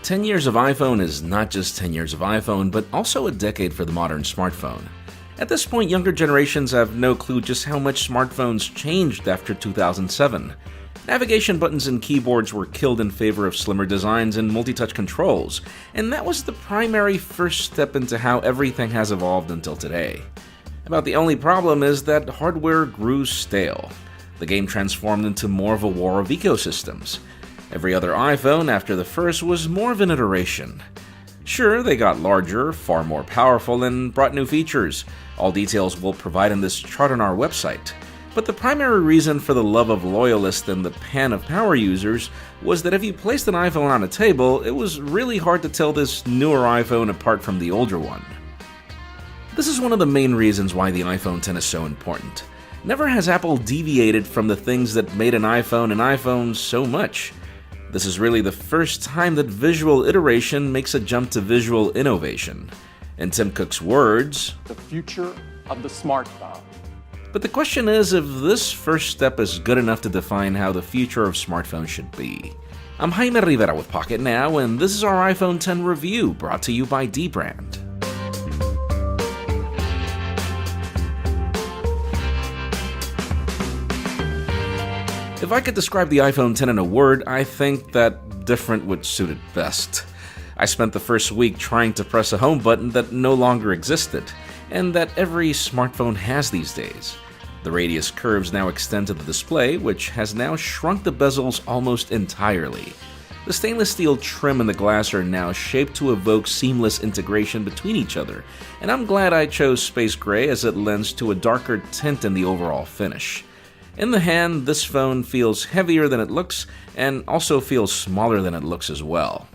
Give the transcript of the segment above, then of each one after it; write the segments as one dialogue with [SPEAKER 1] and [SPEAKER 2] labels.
[SPEAKER 1] 10 years of iPhone is not just 10 years of iPhone, but also a decade for the modern smartphone. At this point, younger generations have no clue just how much smartphones changed after 2007. Navigation buttons and keyboards were killed in favor of slimmer designs and multi-touch controls, and that was the primary first step into how everything has evolved until today. About the only problem is that hardware grew stale. The game transformed into more of a war of ecosystems. Every other iPhone after the first was more of an iteration. Sure, they got larger, far more powerful, and brought new features. All details we'll provide in this chart on our website. But the primary reason for the love of loyalists and the pan of power users was that if you placed an iPhone on a table, it was really hard to tell this newer iPhone apart from the older one. This is one of the main reasons why the iPhone X is so important. Never has Apple deviated from the things that made an iPhone so much. This is really the first time that visual iteration makes a jump to visual innovation. In Tim Cook's words,
[SPEAKER 2] "The future of the smartphone."
[SPEAKER 1] But the question is if this first step is good enough to define how the future of smartphones should be. I'm Jaime Rivera with Pocket Now, and this is our iPhone X review brought to you by D-Brand. If I could describe the iPhone X in a word, I think that different would suit it best. I spent the first week trying to press a home button that no longer existed, and that every smartphone has these days. The radius curves now extend to the display, which has now shrunk the bezels almost entirely. The stainless steel trim and the glass are now shaped to evoke seamless integration between each other, and I'm glad I chose space gray as it lends to a darker tint in the overall finish. In the hand, this phone feels heavier than it looks, and also feels smaller than it looks as well.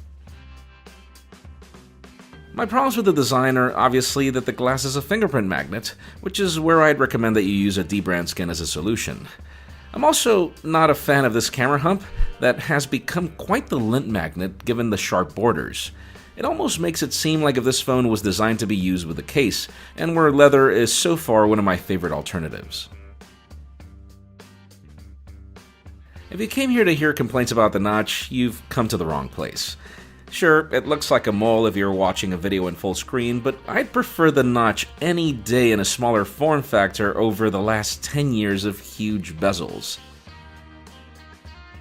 [SPEAKER 1] My problems with the design are obviously that the glass is a fingerprint magnet, which is where I'd recommend that you use a D-Brand skin as a solution. I'm also not a fan of this camera hump that has become quite the lint magnet given the sharp borders. It almost makes it seem like if this phone was designed to be used with a case, and where leather is so far one of my favorite alternatives. If you came here to hear complaints about the notch, you've come to the wrong place. Sure, it looks like a mole if you're watching a video in full screen, but I'd prefer the notch any day in a smaller form factor over the last 10 years of huge bezels.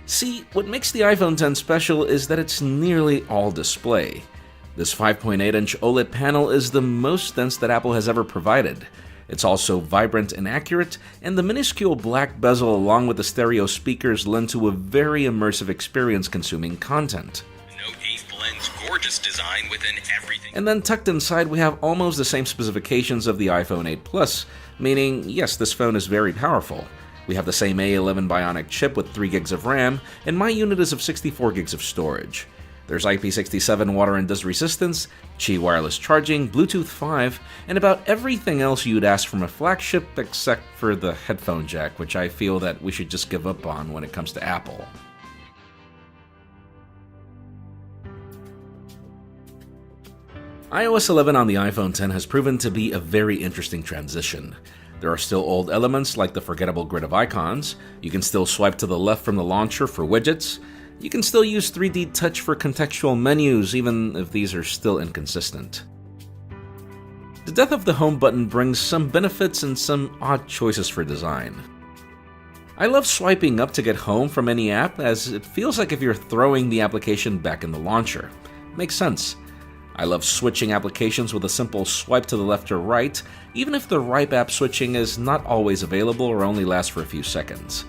[SPEAKER 1] See, what makes the iPhone X special is that it's nearly all display. This 5.8-inch OLED panel is the most dense that Apple has ever provided. It's also vibrant and accurate, and the minuscule black bezel along with the stereo speakers lend to a very immersive experience consuming content.
[SPEAKER 3] Note 8 blends gorgeous design within everything.
[SPEAKER 1] And then tucked inside we have almost the same specifications of the iPhone 8 Plus, meaning yes, this phone is very powerful. We have the same A11 Bionic chip with 3 gigs of RAM, and my unit is of 64 gigs of storage. There's IP67 water and dust resistance, Qi wireless charging, Bluetooth 5, and about everything else you'd ask from a flagship except for the headphone jack, which I feel that we should just give up on when it comes to Apple. iOS 11 on the iPhone X has proven to be a very interesting transition. There are still old elements like the forgettable grid of icons, you can still swipe to the left from the launcher for widgets, you can still use 3D Touch for contextual menus, even if these are still inconsistent. The death of the home button brings some benefits and some odd choices for design. I love swiping up to get home from any app, as it feels like if you're throwing the application back in the launcher. Makes sense. I love switching applications with a simple swipe to the left or right, even if the right app switching is not always available or only lasts for a few seconds.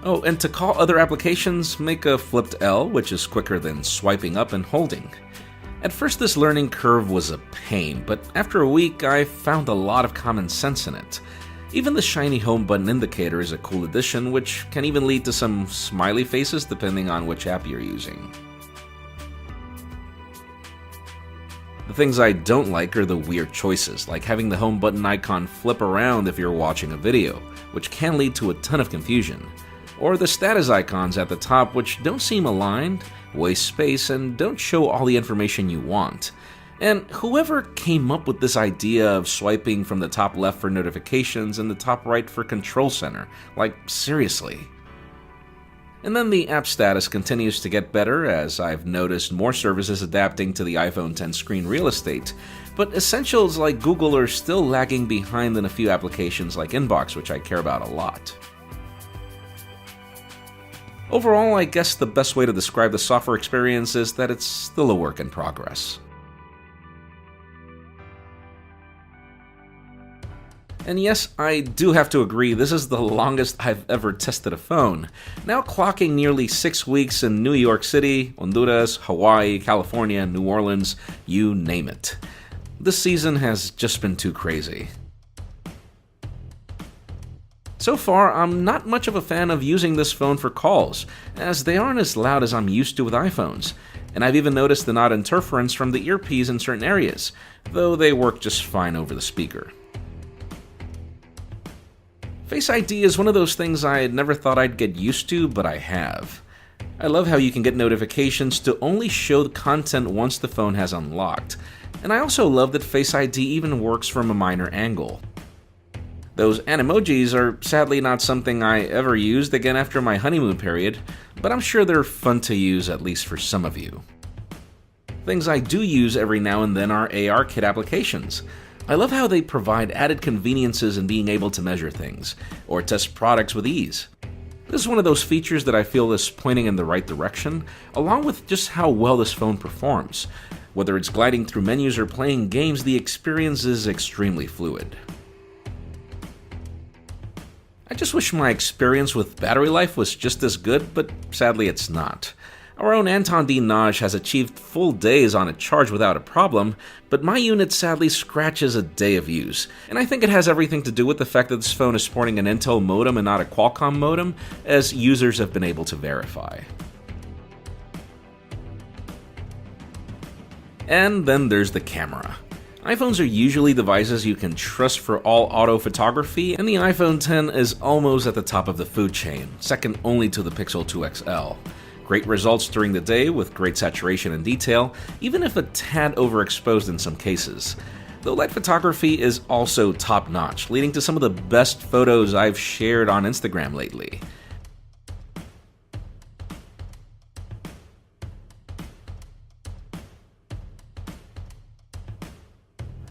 [SPEAKER 1] Oh, and to call other applications, make a flipped L, which is quicker than swiping up and holding. At first this learning curve was a pain, but after a week I found a lot of common sense in it. Even the shiny home button indicator is a cool addition, which can even lead to some smiley faces depending on which app you're using. The things I don't like are the weird choices, like having the home button icon flip around if you're watching a video, which can lead to a ton of confusion. Or the status icons at the top, which don't seem aligned, waste space, and don't show all the information you want. And whoever came up with this idea of swiping from the top left for notifications and the top right for control center, like seriously. And then the app status continues to get better as I've noticed more services adapting to the iPhone X screen real estate, but essentials like Google are still lagging behind in a few applications like Inbox, which I care about a lot. Overall, I guess the best way to describe the software experience is that it's still a work in progress. And yes, I do have to agree, this is the longest I've ever tested a phone, now clocking nearly 6 weeks in New York City, Honduras, Hawaii, California, New Orleans, you name it. This season has just been too crazy. So far, I'm not much of a fan of using this phone for calls, as they aren't as loud as I'm used to with iPhones, and I've even noticed the odd interference from the earpiece in certain areas, though they work just fine over the speaker. Face ID is one of those things I never thought I'd get used to, but I have. I love how you can get notifications to only show the content once the phone has unlocked, and I also love that Face ID even works from a minor angle. Those animojis are sadly not something I ever used again after my honeymoon period, but I'm sure they're fun to use at least for some of you. Things I do use every now and then are ARKit applications. I love how they provide added conveniences in being able to measure things, or test products with ease. This is one of those features that I feel is pointing in the right direction, along with just how well this phone performs. Whether it's gliding through menus or playing games, the experience is extremely fluid. I just wish my experience with battery life was just as good, but sadly it's not. Our own Anton D. Naj has achieved full days on a charge without a problem, but my unit sadly scratches a day of use, and I think it has everything to do with the fact that this phone is sporting an Intel modem and not a Qualcomm modem, as users have been able to verify. And then there's the camera. iPhones are usually devices you can trust for all auto photography, and the iPhone X is almost at the top of the food chain, second only to the Pixel 2 XL. Great results during the day with great saturation and detail, even if a tad overexposed in some cases. Though light photography is also top-notch, leading to some of the best photos I've shared on Instagram lately.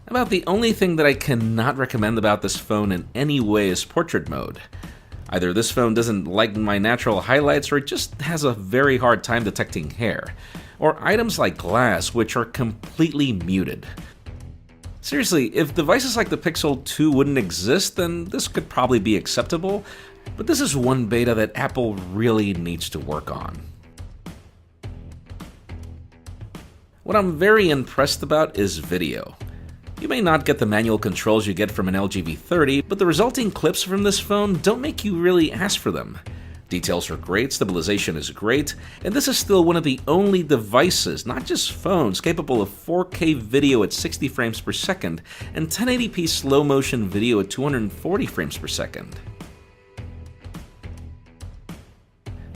[SPEAKER 1] About the only thing that I cannot recommend about this phone in any way is portrait mode. Either this phone doesn't like my natural highlights or it just has a very hard time detecting hair, or items like glass which are completely muted. Seriously, if devices like the Pixel 2 wouldn't exist, then this could probably be acceptable, but this is one beta that Apple really needs to work on. What I'm very impressed about is video. You may not get the manual controls you get from an LG V30, but the resulting clips from this phone don't make you really ask for them. Details are great, stabilization is great, and this is still one of the only devices, not just phones, capable of 4K video at 60 frames per second and 1080p slow motion video at 240 frames per second.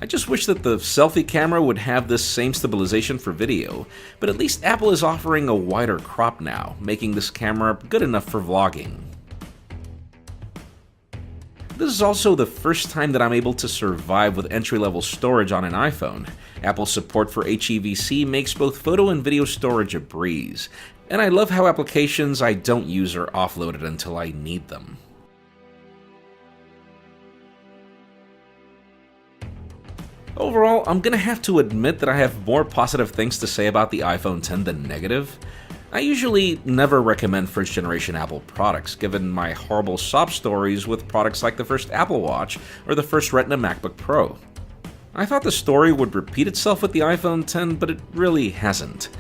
[SPEAKER 1] I just wish that the selfie camera would have this same stabilization for video, but at least Apple is offering a wider crop now, making this camera good enough for vlogging. This is also the first time that I'm able to survive with entry-level storage on an iPhone. Apple's support for HEVC makes both photo and video storage a breeze, and I love how applications I don't use are offloaded until I need them. Overall, I'm gonna have to admit that I have more positive things to say about the iPhone X than negative. I usually never recommend first-generation Apple products, given my horrible sob stories with products like the first Apple Watch or the first Retina MacBook Pro. I thought the story would repeat itself with the iPhone X, but it really hasn't.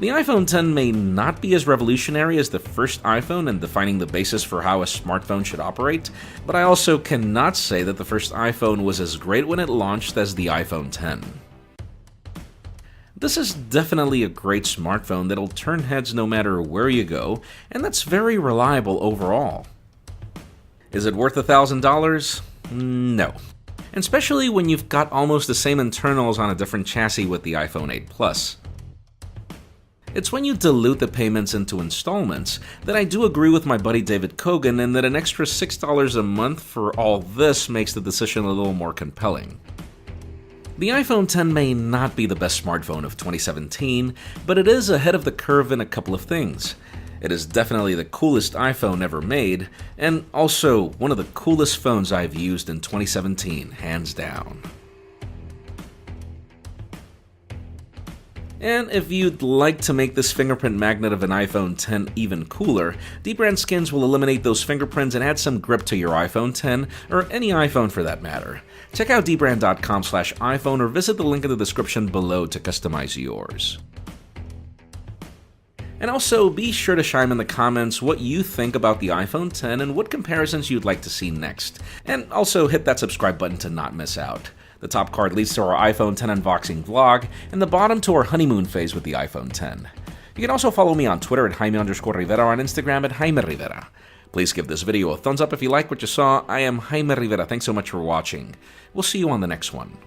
[SPEAKER 1] The iPhone X may not be as revolutionary as the first iPhone in defining the basis for how a smartphone should operate, but I also cannot say that the first iPhone was as great when it launched as the iPhone X. This is definitely a great smartphone that'll turn heads no matter where you go, and that's very reliable overall. Is it worth $1,000? No. Especially when you've got almost the same internals on a different chassis with the iPhone 8 Plus. It's when you dilute the payments into installments that I do agree with my buddy David Kogan in that an extra $6 a month for all this makes the decision a little more compelling. The iPhone X may not be the best smartphone of 2017, but it is ahead of the curve in a couple of things. It is definitely the coolest iPhone ever made, and also one of the coolest phones I've used in 2017, hands down. And if you'd like to make this fingerprint magnet of an iPhone X even cooler, dbrand skins will eliminate those fingerprints and add some grip to your iPhone X, or any iPhone for that matter. Check out dbrand.com/iPhone or visit the link in the description below to customize yours. And also, be sure to chime in the comments what you think about the iPhone X and what comparisons you'd like to see next. And also hit that subscribe button to not miss out. The top card leads to our iPhone X unboxing vlog, and the bottom to our honeymoon phase with the iPhone X. You can also follow me on Twitter at Jaime_Rivera or on Instagram at Jaime Rivera. Please give this video a thumbs up if you like what you saw. I am Jaime Rivera. Thanks so much for watching. We'll see you on the next one.